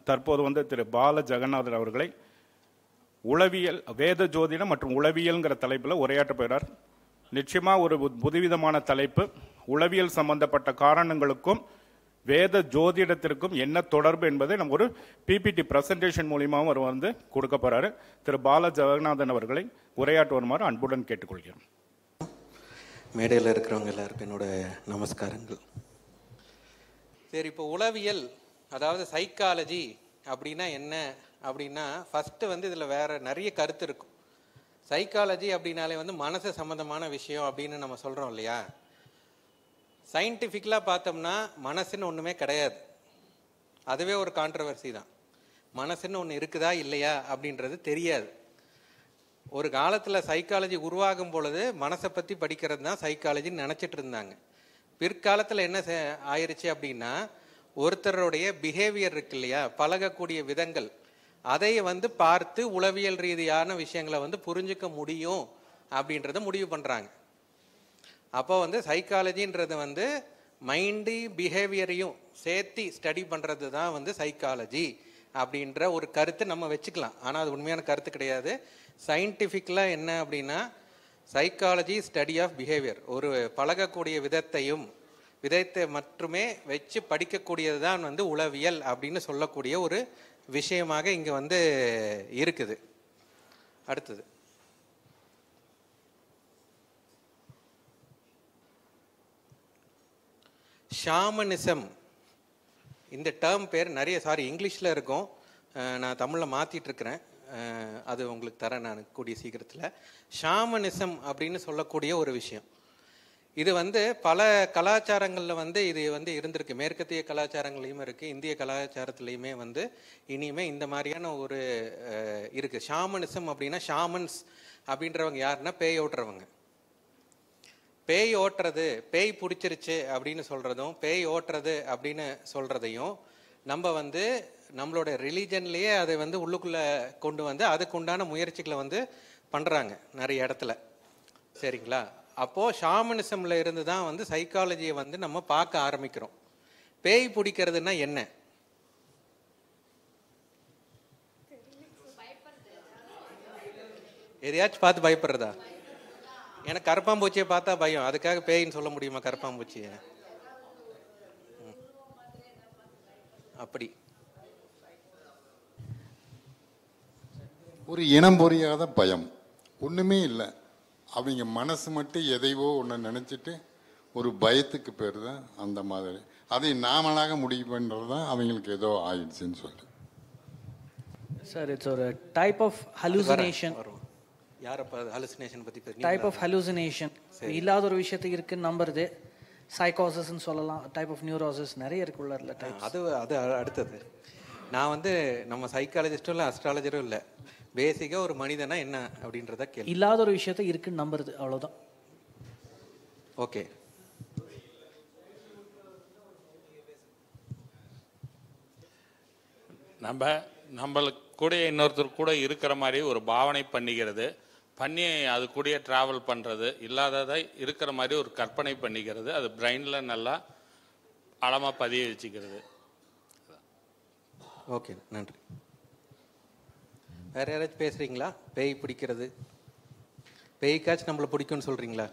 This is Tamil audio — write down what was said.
தற்போது வந்து திரு பால ஜெகநாதன் அவர்களை உளவியல், வேத ஜோதிடம் மற்றும் உளவியல்ங்கிற தலைப்பில் உரையாற்ற போகிறார். நிச்சயமாக ஒரு புதுவிதமான தலைப்பு. உளவியல் சம்பந்தப்பட்ட காரணங்களுக்கும் வேத ஜோதிடத்திற்கும் என்ன தொடர்பு என்பதை நம்ம ஒரு பிபிடி பிரசன்டேஷன் மூலியமாகவும் அவர் வந்து கொடுக்க போறாரு. திரு பால ஜெகநாதன் அவர்களை உரையாற்ற வருமாறு அன்புடன் கேட்டுக்கொள்கிறோம். மேடையில் இருக்கிறவங்க எல்லாருக்கும் என்னோட நமஸ்காரங்கள். சரி, இப்போ உளவியல் அதாவது சைக்காலஜி அப்படின்னா என்ன அப்படின்னா, ஃபஸ்ட்டு வந்து இதில் வேற நிறைய கருத்து இருக்கும். சைக்காலஜி அப்படின்னாலே வந்து மனசு சம்மந்தமான விஷயம் அப்படின்னு நம்ம சொல்கிறோம் இல்லையா. சயின்டிஃபிக்கலாக பார்த்தோம்னா மனசுன்னு ஒன்றுமே கிடையாது. அதுவே ஒரு கான்ட்ரவர்சி தான். மனசுன்னு ஒன்று இருக்குதா இல்லையா அப்படின்றது தெரியாது. ஒரு காலத்தில் சைக்காலஜி உருவாகும் பொழுது மனசை பற்றி படிக்கிறது தான் சைக்காலஜின்னு நினச்சிட்டு இருந்தாங்க. பிற்காலத்தில் என்ன ஆயிடுச்சு அப்படின்னா, ஒருத்தருடைய பிஹேவியர் இருக்கு இல்லையா, பழகக்கூடிய விதங்கள், அதை வந்து பார்த்து உளவியல் ரீதியான விஷயங்களை வந்து புரிஞ்சுக்க முடியும் அப்படின்றத முடிவு பண்ணுறாங்க. அப்போ வந்து சைக்காலஜின்றது வந்து மைண்டு பிஹேவியரையும் சேர்த்து ஸ்டடி பண்ணுறது தான் வந்து சைக்காலஜி அப்படின்ற ஒரு கருத்து நம்ம வச்சுக்கலாம். ஆனால் அது உண்மையான கருத்து கிடையாது. சயின்டிஃபிக்கலாக என்ன அப்படின்னா, சைக்காலஜி ஸ்டடி ஆஃப் பிஹேவியர், ஒரு பழகக்கூடிய விதத்தை மட்டுமே வச்சு படிக்கக்கூடியது தான் வந்து உளவியல் அப்படின்னு சொல்லக்கூடிய ஒரு விஷயமாக இங்கே வந்து இருக்குது. அடுத்தது ஷாமனிசம். இந்த டேர்ம் பேர் நிறைய இங்கிலீஷில் இருக்கும், நான் தமிழில் மாற்றிட்டு இருக்கிறேன். அது உங்களுக்கு தரேன் நான் கூடிய சீக்கிரத்தில். ஷாமனிசம் அப்படின்னு சொல்லக்கூடிய ஒரு விஷயம், இது வந்து பல கலாச்சாரங்களில் வந்து இது வந்து இருந்திருக்கு. மேற்கத்திய கலாச்சாரங்களையும் இருக்குது, இந்திய கலாச்சாரத்துலேயுமே வந்து இனிமே இந்த மாதிரியான ஒரு இருக்குது. ஷாமனிசம் அப்படின்னா, ஷாமன்ஸ் அப்படின்றவங்க யாருன்னா பேய் ஓட்டுறவங்க. பேய் ஓட்டுறது, பேய் பிடிச்சிருச்சு அப்படின்னு சொல்கிறதும், பேய் ஓட்டுறது அப்படின்னு சொல்கிறதையும் நம்ம வந்து நம்மளோட ரிலீஜன்லேயே அதை வந்து உள்ளுக்குள்ளே கொண்டு வந்து அதுக்குண்டான முயற்சிகளை வந்து பண்ணுறாங்க நிறைய இடத்துல. சரிங்களா? அப்போது ஷாமனிசமில் இருந்து தான் வந்து சைக்காலஜியை வந்து நம்ம பார்க்க ஆரம்பிக்கிறோம். பேய் பிடிக்கிறதுனா என்ன? எதையாச்சும் பார்த்து பயப்படுறதா? எனக்கு கரப்பாம்பூச்சியை பார்த்தா பயம், அதுக்காக பேயின்னு சொல்ல முடியுமா கரப்பாம்பூச்சியை? அப்படி ஒரு இனம் புரியாத பயம், ஒன்றுமே இல்லை. அவங்க மனசு மட்டும் எதைவோ ஒன்று நினச்சிட்டு ஒரு பயத்துக்கு பேர் தான் அந்த மாதிரி. அதை நாமளாக முடிவு பண்ணுறது தான் அவங்களுக்கு ஏதோ ஆயிடுச்சுன்னு சொல்லி. சார், இட்ஸ் ஒரு டைப் ஆஃப் ஹலூசினேஷன். யாரப்பா ஹலுசினேஷன் பற்றி டைப் ஆஃப் ஹலூசினேஷன், இல்லாத ஒரு விஷயத்தை இருக்குன்னு நம்புறது. சைக்காசிஸ்ன்னு சொல்லலாம், டைப் ஆஃப் நியூரோசிஸ், நிறைய இருக்குள்ள டைப். அது அடுத்தது. நான் வந்து நம்ம சைக்காலஜிஸ்டும் இல்லை, அஸ்ட்ராலஜரும் இல்லை. பேசிக்காக ஒரு மனிதனா என்ன அப்படின்றத கேள்வி. இல்லாத ஒரு விஷயத்தை இருக்குன்னு நம்புறது, அவ்வளோதான். ஓகே, நம்மளுக்கு கூட இன்னொருத்தர் கூட இருக்கிற மாதிரி ஒரு பாவனை பண்ணிக்கிறது, பண்ணி அது கூட ட்ராவல் பண்ணுறது, இல்லாததை இருக்கிற மாதிரி ஒரு கற்பனை பண்ணிக்கிறது, அது பிரெயினில் நல்லா ஆழமாக பதிய வச்சுக்கிறது. ஓகே, நன்றி. வேற யாராச்சும் பேசுறீங்களா? பேய் பிடிக்கிறது, பேய்க்காச்சும் நம்மளை பிடிக்கும்னு சொல்றீங்களா?